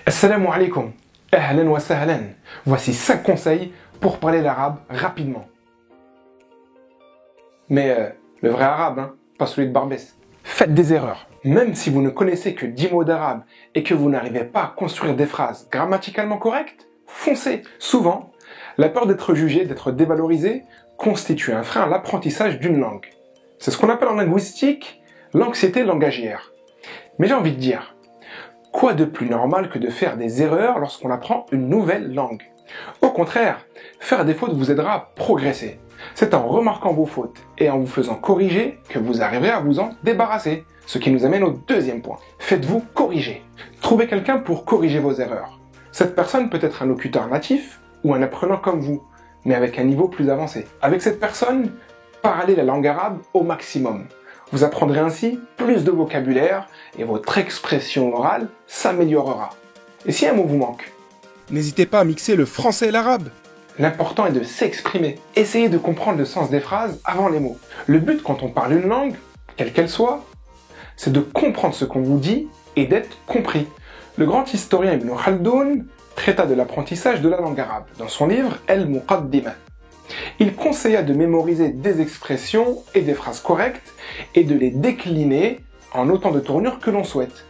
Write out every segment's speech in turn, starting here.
Assalamu alaikum, ahlan wa sahlan. Voici 5 conseils pour parler l'arabe rapidement. Mais le vrai arabe, pas celui de Barbès. Faites des erreurs. Même si vous ne connaissez que 10 mots d'arabe et que vous n'arrivez pas à construire des phrases grammaticalement correctes, foncez. Souvent, la peur d'être jugé, d'être dévalorisé, constitue un frein à l'apprentissage d'une langue. C'est ce qu'on appelle en linguistique l'anxiété langagière. Mais j'ai envie de dire, quoi de plus normal que de faire des erreurs lorsqu'on apprend une nouvelle langue? Au contraire, faire des fautes vous aidera à progresser. C'est en remarquant vos fautes et en vous faisant corriger que vous arriverez à vous en débarrasser. Ce qui nous amène au deuxième point. Faites-vous corriger. Trouvez quelqu'un pour corriger vos erreurs. Cette personne peut être un locuteur natif ou un apprenant comme vous, mais avec un niveau plus avancé. Avec cette personne, parlez la langue arabe au maximum. Vous apprendrez ainsi plus de vocabulaire et votre expression orale s'améliorera. Et si un mot vous manque, n'hésitez pas à mixer le français et l'arabe. L'important est de s'exprimer. Essayez de comprendre le sens des phrases avant les mots. Le but quand on parle une langue, quelle qu'elle soit, c'est de comprendre ce qu'on vous dit et d'être compris. Le grand historien Ibn Khaldoun traita de l'apprentissage de la langue arabe dans son livre El-Muqaddimah. Il conseilla de mémoriser des expressions et des phrases correctes et de les décliner en autant de tournures que l'on souhaite.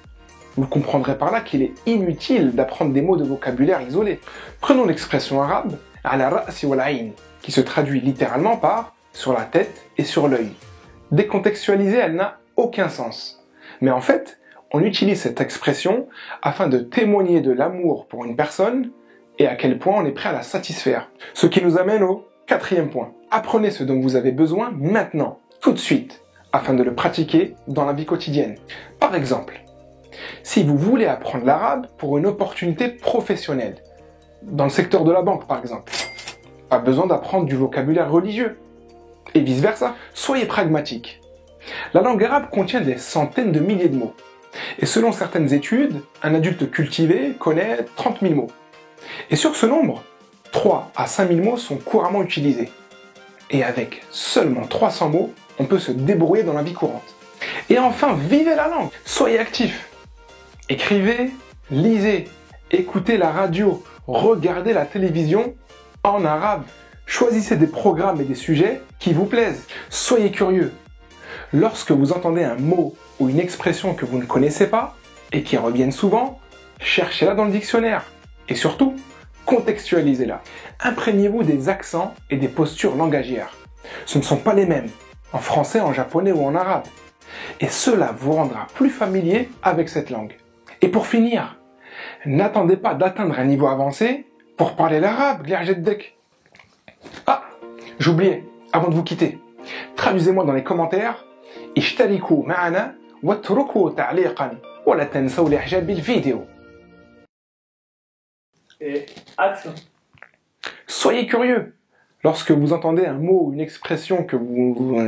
Vous comprendrez par là qu'il est inutile d'apprendre des mots de vocabulaire isolés. Prenons l'expression arabe « ala ra'si wal 'ayn » qui se traduit littéralement par « sur la tête et sur l'œil ». Décontextualisée, elle n'a aucun sens. Mais en fait, on utilise cette expression afin de témoigner de l'amour pour une personne et à quel point on est prêt à la satisfaire. Ce qui nous amène au quatrième point. Apprenez ce dont vous avez besoin maintenant, tout de suite, afin de le pratiquer dans la vie quotidienne. Par exemple, si vous voulez apprendre l'arabe pour une opportunité professionnelle, dans le secteur de la banque par exemple, pas besoin d'apprendre du vocabulaire religieux. Et vice-versa, soyez pragmatique. La langue arabe contient des centaines de milliers de mots. Et selon certaines études, un adulte cultivé connaît 30 000 mots. Et sur ce nombre, 3 à 5 000 mots sont couramment utilisés. Et avec seulement 300 mots, on peut se débrouiller dans la vie courante. Et enfin, vivez la langue, soyez actifs. Écrivez, lisez, écoutez la radio, regardez la télévision en arabe. Choisissez des programmes et des sujets qui vous plaisent. Soyez curieux. Lorsque vous entendez un mot ou une expression que vous ne connaissez pas et qui reviennent souvent, cherchez-la dans le dictionnaire. Et surtout, contextualisez-la. Imprégnez-vous des accents et des postures langagières. Ce ne sont pas les mêmes, en français, en japonais ou en arabe. Et cela vous rendra plus familier avec cette langue. Et pour finir, n'attendez pas d'atteindre un niveau avancé pour parler l'arabe. Ah, j'oubliais, avant de vous quitter, traduisez-moi dans les commentaires اشتركوا معنا واتركوا تعليقا ولا تنسوا الاعجاب بالفيديو. Et action. Soyez curieux. Lorsque vous entendez un mot ou une expression que vous...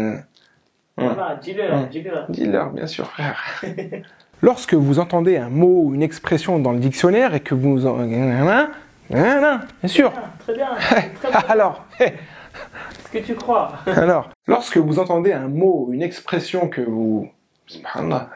Dis-leur, bien sûr, frère. Lorsque vous entendez un mot ou une expression dans le dictionnaire et que vous... Bien sûr. Très bien. Très bien. Alors, Ce que tu crois. alors, lorsque vous entendez un mot ou une expression que vous... Subhanallah.